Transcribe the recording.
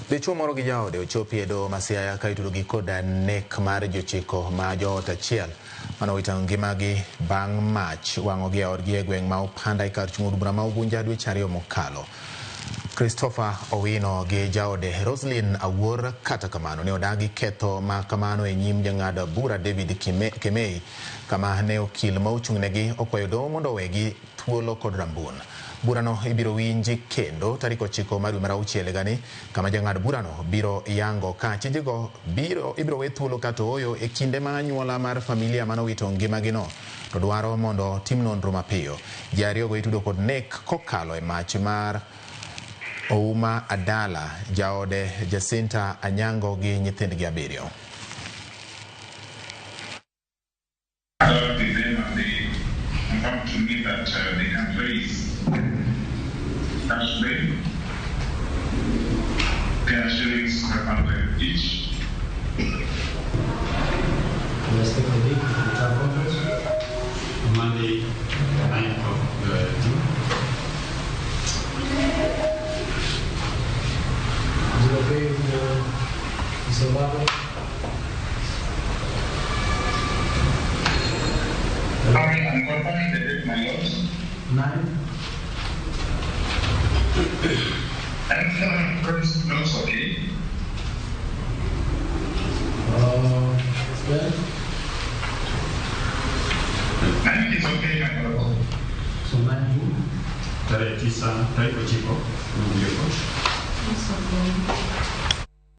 Dichuo moro gi jaode ochopo e doho ma Siaya ka itudo gi koda nek mar jochiko ma joot achiel manowito ngimagi bang' mach wang'ogi e odgi e gweng' ma Opanda e kar chung' od bura ma Ugunja dweche 2 mokalo. Christopher Owino gi jaode Roslyn Awuor kata kamano ne odagi ketho ma kamano e nyim jang'ad bura David Kemei kama ne okil ma ochung'negi okwayo doho mondo owegi thuolo kod rambun. Burano ibiro winji kendo tarik 9 mar dwe mar auchiel gani kama jang'ad burano biro yango ka tijego ibiro we thuolo kata oyo e kinde ma anyuola mar familia manowito ngimagino to dwaro mondo tim nonro mapiyo. Ji ariyogo itudo kod nek kokalo e mach mar Ouma Adala, jaode Jacinta Anyango gi nyithindgi 7. Monday, 9th of June. Is it okay with Mr. Barber? I'm confirming the date, my lord. 9? And first looks okay. 12? 9 is okay, my lord. So 9 June? Tarehe 9 tarehe 9 It's okay.